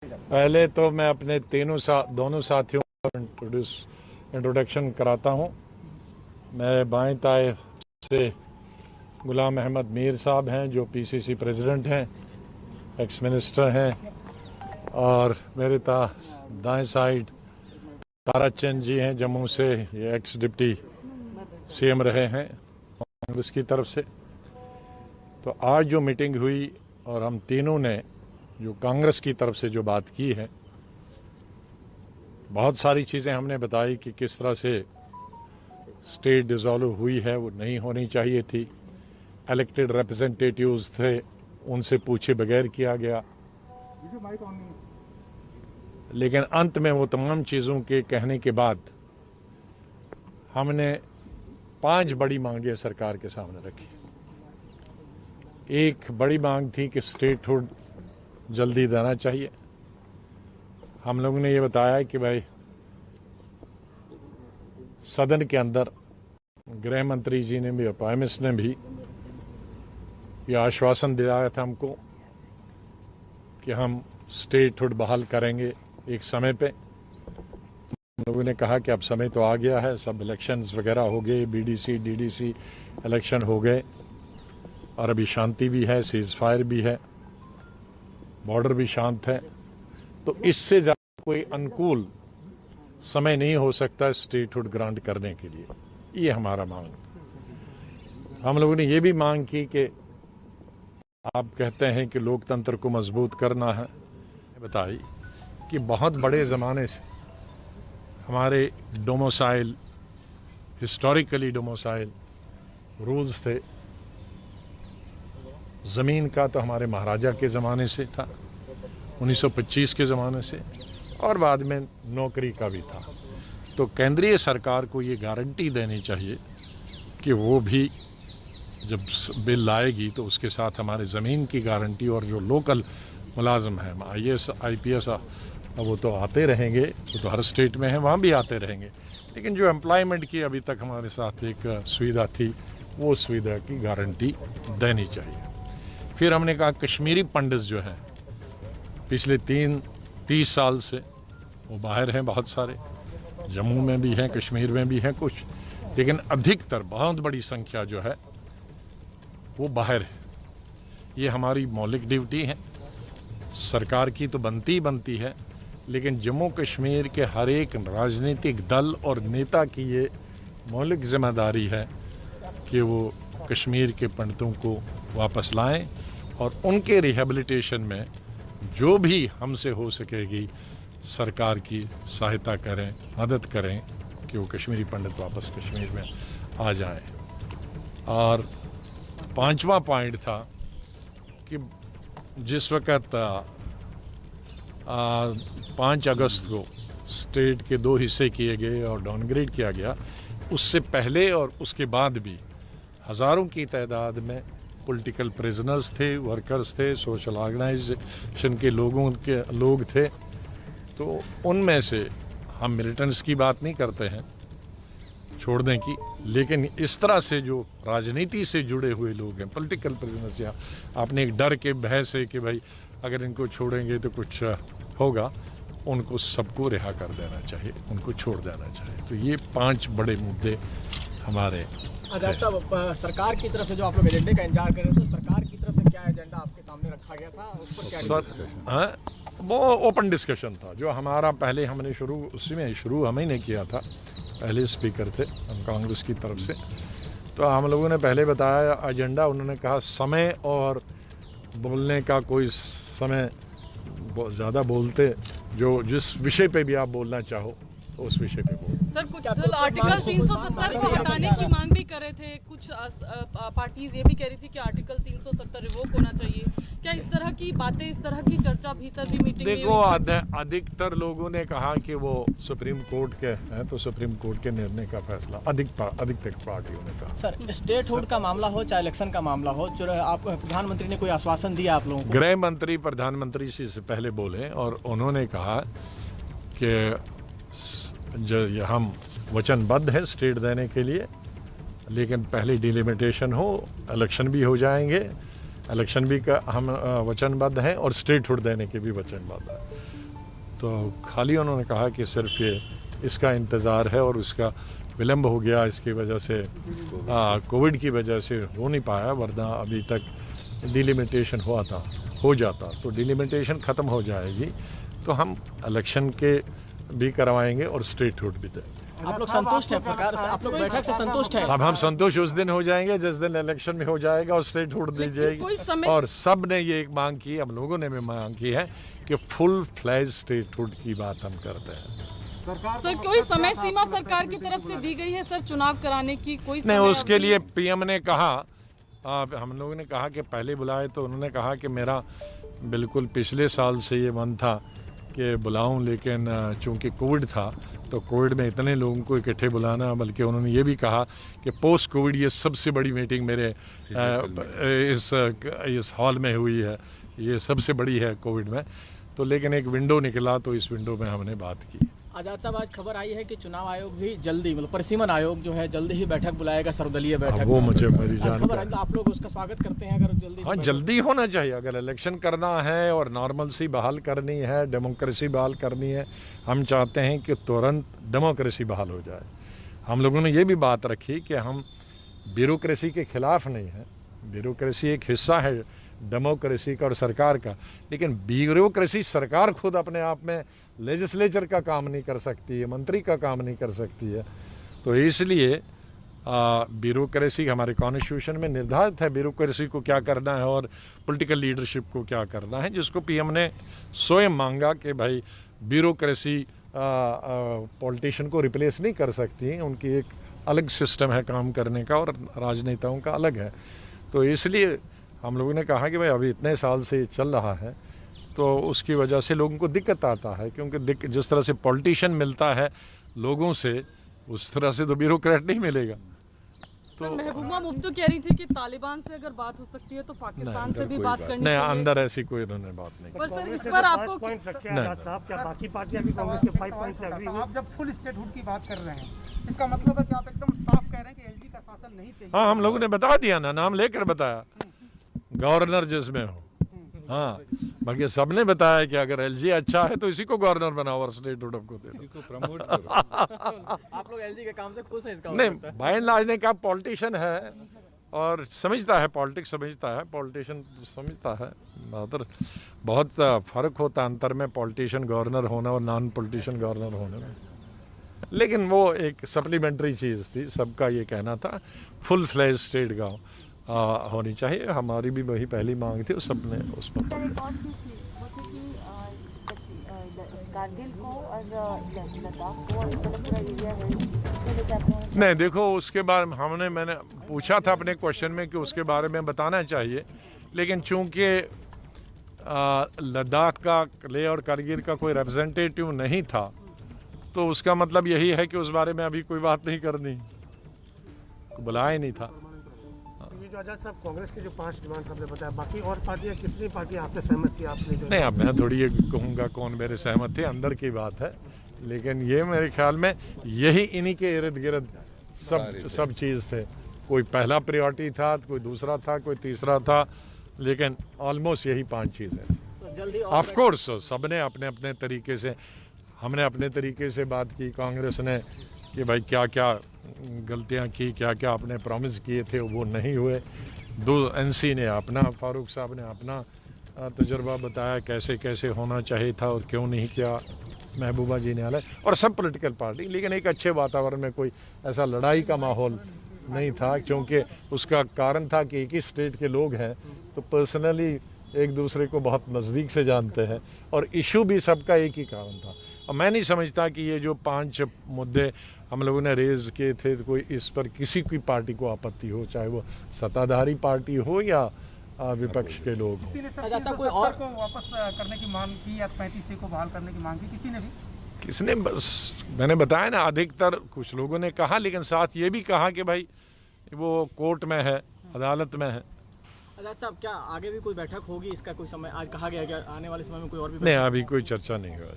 पहले तो मैं अपने दोनों साथियों का इंट्रोडक्शन कराता हूं। मेरे बाएं ताए से गुलाम अहमद मीर साहब हैं, जो पीसीसी प्रेसिडेंट हैं, एक्स मिनिस्टर हैं। और मेरे दाएं साइड ताराचंद जी हैं, जम्मू से, ये एक्स डिप्टी सीएम रहे हैं कांग्रेस की तरफ से। तो आज जो मीटिंग हुई और हम तीनों ने जो कांग्रेस की तरफ से जो बात की है, बहुत सारी चीज़ें हमने बताई कि किस तरह से स्टेट डिसॉल्व हुई है, वो नहीं होनी चाहिए थी। इलेक्टेड रिप्रेजेंटेटिव्स थे, उनसे पूछे बगैर किया गया। लेकिन अंत में वो तमाम चीज़ों के कहने के बाद हमने 5 बड़ी मांगें सरकार के सामने रखी। एक बड़ी मांग थी कि स्टेटहुड जल्दी देना चाहिए। हम लोगों ने ये बताया कि भाई सदन के अंदर गृह मंत्री जी ने भी और प्राइम मिनिस्टर ने भी ये आश्वासन दिलाया था हमको कि हम स्टेटहुड बहाल करेंगे एक समय पे। हम लोगों ने कहा कि अब समय तो आ गया है, सब इलेक्शंस वगैरह हो गए, बीडीसी डीडीसी इलेक्शन हो गए और अभी शांति भी है, सीज फायर भी है, बॉर्डर भी शांत है। तो इससे ज्यादा कोई अनुकूल समय नहीं हो सकता स्टेटहुड ग्रांट करने के लिए। ये हमारा मांग। हम लोगों ने ये भी मांग की कि आप कहते हैं कि लोकतंत्र को मजबूत करना है। बताई कि बहुत बड़े ज़माने से हमारे डोमिसाइल, हिस्टोरिकली डोमिसाइल रूल्स थे। ज़मीन का तो हमारे महाराजा के ज़माने से था, 1925 के ज़माने से, और बाद में नौकरी का भी था। तो केंद्रीय सरकार को ये गारंटी देनी चाहिए कि वो भी जब बिल लाएगी तो उसके साथ हमारे ज़मीन की गारंटी, और जो लोकल मुलाजिम हैं, IAS IPS, वो तो आते रहेंगे, वो तो हर स्टेट में है, वहाँ भी आते रहेंगे। लेकिन जो एम्प्लॉयमेंट की अभी तक हमारे साथ एक सुविधा थी, वो सुविधा की गारंटी देनी चाहिए। फिर हमने कहा कश्मीरी पंडित जो हैं, पिछले 30 साल से वो बाहर हैं, बहुत सारे, जम्मू में भी हैं, कश्मीर में भी हैं कुछ, लेकिन अधिकतर बहुत बड़ी संख्या जो है वो बाहर है। ये हमारी मौलिक ड्यूटी है, सरकार की तो बनती है, लेकिन जम्मू कश्मीर के हर एक राजनीतिक दल और नेता की ये मौलिक जिम्मेदारी है कि वो कश्मीर के पंडितों को वापस लाएं और उनके रिहेबिलिटेशन में जो भी हमसे हो सकेगी सरकार की सहायता करें, मदद करें कि वो कश्मीरी पंडित वापस कश्मीर में आ जाएं। और 5वां पॉइंट था कि जिस वक़्त 5 अगस्त को स्टेट के 2 हिस्से किए गए और डाउनग्रेड किया गया, उससे पहले और उसके बाद भी हज़ारों की तादाद में पॉलिटिकल प्रिजनर्स थे, वर्कर्स थे, सोशल ऑर्गेनाइजेशन के लोग थे। तो उनमें से हम मिलिटेंट्स की बात नहीं करते हैं छोड़ने की, लेकिन इस तरह से जो राजनीति से जुड़े हुए लोग हैं, पॉलिटिकल प्रिजनर्स, या आपने एक डर के बहस है कि भाई अगर इनको छोड़ेंगे तो कुछ होगा, उनको सबको रिहा कर देना चाहिए, उनको छोड़ देना चाहिए। तो ये 5 बड़े मुद्दे हमारे। आजाद साहब, सरकार की तरफ से जो आप लोग एजेंडे का इंतजार कर रहे थे, सरकार की तरफ से क्या एजेंडा आपके सामने रखा गया था, उस पर क्या डिस्कशन? वो ओपन डिस्कशन था जो हमारा पहले हमने शुरू हमें ने किया था। पहले स्पीकर थे हम कांग्रेस की तरफ से, तो हम लोगों ने पहले बताया एजेंडा। उन्होंने कहा समय और बोलने का कोई समय, ज़्यादा बोलते, जो जिस विषय पे भी आप बोलना चाहो उस विषय पे बोल। सर, कुछ दल आर्टिकल 370 को हटाने की मांग भी कर रहे थे, कुछ पार्टीज ये भी कह रही थी कि आर्टिकल 370 रिवोक होना चाहिए। क्या इस तरह की बातें, इस तरह की चर्चा भीतर भी मीटिंग में? देखो, अधिकतर लोगों ने कहा कि वो सुप्रीम कोर्ट के हैं, तो सुप्रीम कोर्ट के निर्णय का फैसला अधिकतर पार्टियों ने कहा। सर, स्टेटहुड का मामला हो चाहे इलेक्शन का मामला हो, जो आप प्रधानमंत्री ने कोई आश्वासन दिया आप लोगों को? गृह मंत्री प्रधानमंत्री से पहले बोले और उन्होंने कहा कि हम वचनबद्ध है स्टेट देने के लिए, लेकिन पहले डिलिमिटेशन हो, इलेक्शन भी हो जाएंगे, इलेक्शन भी का हम वचनबद्ध हैं और स्टेटहुड देने के भी वचनबद्ध हैं। तो खाली उन्होंने कहा कि सिर्फ ये इसका इंतज़ार है और इसका विलम्ब हो गया, इसकी वजह से कोविड की वजह से हो नहीं पाया, वरना अभी तक डिलिमिटेशन हो जाता तो डिलिमिटेशन ख़त्म हो जाएगी तो हम इलेक्शन के भी करवाएंगे और स्टेटहुड भी देंगे। आप लोग संतुष्ट हैं प्रकार से, आप लोग बैठक से संतुष्ट हैं? अब हम संतुष्ट उस दिन हो जाएंगे जिस दिन इलेक्शन में हो जाएगा और स्टेटहुड दी जाएगी। और सब ने ये एक मांग की, हम लोगों ने भी मांग की है कि फुल फ्लैज स्टेटहुड की बात हम करते हैं। सर कोई समय सीमा सरकार की तरफ से दी गई है सर चुनाव कराने की? कोई नहीं, उसके लिए पीएम ने कहा, हम लोगों ने कहा कि पहले बुलाए तो उन्होंने कहा कि मेरा बिल्कुल पिछले साल से ये मन था कि बुलाऊं, लेकिन चूंकि कोविड था तो कोविड में इतने लोगों को इकट्ठे बुलाना, बल्कि उन्होंने ये भी कहा कि पोस्ट कोविड ये सबसे बड़ी मीटिंग मेरे इस हॉल में हुई है, ये सबसे बड़ी है कोविड में। तो लेकिन एक विंडो निकला तो इस विंडो में हमने बात की। आजाद साहब, आज खबर आई है कि चुनाव आयोग भी जल्दी, मतलब परिसीमन आयोग जो है जल्दी ही बैठक बुलाएगा, सर्वदलीय बैठक। वो मुझे मेरी जानकारी, आप लोग उसका स्वागत करते हैं अगर जल्दी? हाँ, जल्दी होना चाहिए। अगर इलेक्शन करना है और नॉर्मल सी बहाल करनी है, डेमोक्रेसी बहाल करनी है, हम चाहते हैं कि तुरंत डेमोक्रेसी बहाल हो जाए। हम लोगों ने ये भी बात रखी कि हम ब्यूरोक्रेसी के खिलाफ नहीं हैं, ब्यूरोक्रेसी एक हिस्सा है डेमोक्रेसी का और सरकार का, लेकिन ब्यूरोक्रेसी सरकार खुद अपने आप में लेजिस्लेचर का काम नहीं कर सकती है, मंत्री का काम नहीं कर सकती है। तो इसलिए ब्यूरोक्रेसी हमारे कॉन्स्टिट्यूशन में निर्धारित है, ब्यूरोक्रेसी को क्या करना है और पॉलिटिकल लीडरशिप को क्या करना है, जिसको पीएम ने स्वयं मांगा कि भाई ब्यूरोक्रेसी पॉलिटिशियन को रिप्लेस नहीं कर सकती, उनकी एक अलग सिस्टम है काम करने का और राजनेताओं का अलग है। तो इसलिए हम लोगों ने कहा कि भाई अभी इतने साल से चल रहा है तो उसकी वजह से लोगों को दिक्कत आता है, क्योंकि जिस तरह से पॉलिटिशियन मिलता है लोगों से, उस तरह से तो ब्यूरोक्रेट नहीं मिलेगा। तो महबूबा मुफ्ती कह रही थी कि तालिबान से अगर बात हो सकती है तो पाकिस्तान से भी बात करनी नहीं, चाहिए। अंदर ऐसी कोई उन्होंने बात नहीं। पर सर इस पर आपको पॉइंट रखे आजाद साहब, क्या बाकी पार्टियां भी कांग्रेस के 5 पॉइंट से एग्री हुई? आप जब फुल स्टेटहुड की बात कर रहे हैं, इसका मतलब है कि आप एकदम साफ कह रहे हैं कि एलजी का शासन नहीं चाहिए। हाँ, हम लोगों ने बता दिया ना, नाम लेकर बताया, गवर्नर जिसमें हो। हाँ, बाकी सबने बताया कि अगर एलजी अच्छा है तो इसी को गवर्नर बनाओ और स्टेटहुड को दे दो, प्रमोट करो। आप लोग एलजी के काम से खुश हैं? इसका नहीं, बाय एंड लार्ज ने कहा पॉलिटिशियन है और समझता है, पॉलिटिक्स समझता है, पॉलिटिशियन समझता है। बहुत फ़र्क होता है अंतर में पॉलिटिशियन गवर्नर होना और नॉन पॉलिटिशियन गवर्नर होने में, लेकिन वो एक सप्लीमेंट्री चीज़ थी। सबका ये कहना था फुल फ्लैज स्टेट गाँव होनी चाहिए, हमारी भी वही पहली मांग थी, सबने उस पर नहीं। देखो, उसके बारे में मैंने पूछा था अपने क्वेश्चन में कि उसके बारे में बताना चाहिए, लेकिन चूंकि लद्दाख का, लेह और कारगिल का कोई रिप्रेजेंटेटिव नहीं था तो उसका मतलब यही है कि उस बारे में अभी कोई बात नहीं करनी, बुलाया ही नहीं था। जो आजाद साहब, कांग्रेस की जो 5 डिमांड आपने बताया, बाकी और पार्टियां, कितनी पार्टियां आपसे सहमत थी? आपने जो नहीं, अब मैं थोड़ी ये कहूँगा कौन मेरे सहमत थे, अंदर की बात है, लेकिन ये मेरे ख्याल में यही इन्हीं के इर्द गिर्द सब चीज़ थे। कोई पहला प्रायोरिटी था, कोई दूसरा था, कोई तीसरा था, लेकिन ऑलमोस्ट यही 5 चीज़ें। ऑफ कोर्स सब ने अपने अपने तरीके से, हमने अपने तरीके से बात की, कांग्रेस ने कि भाई क्या क्या गलतियां की, क्या क्या आपने प्रॉमिस किए थे वो नहीं हुए। एनसी ने अपना, फारूक साहब ने अपना तजुर्बा बताया कैसे कैसे होना चाहिए था और क्यों नहीं किया, महबूबा जी ने अलग, और सब पॉलिटिकल पार्टी। लेकिन एक अच्छे वातावरण में कोई ऐसा लड़ाई का माहौल नहीं था, क्योंकि उसका कारण था कि एक ही स्टेट के लोग हैं तो पर्सनली एक दूसरे को बहुत नज़दीक से जानते हैं और इशू भी सबका एक ही कारण था। और मैं नहीं समझता कि ये जो 5 मुद्दे हम लोगों ने रेज़ किए थे तो कोई इस पर किसी की पार्टी को आपत्ति हो, चाहे वो सत्ताधारी पार्टी हो या विपक्ष के लोग हों। किसी ने कोई और को वापस करने की मांग की या 35 को बहाल करने की मांग की? किसी ने भी? किसने? बस मैंने बताया ना, अधिकतर कुछ लोगों ने कहा, लेकिन साथ ये भी कहा कि भाई वो कोर्ट में है, अदालत में है। आजाद साहब, क्या आगे भी कोई बैठक होगी? इसका कोई समय आज कहा गया, क्या आने वाले समय में कोई और भी? नहीं, अभी कोई चर्चा नहीं हुआ।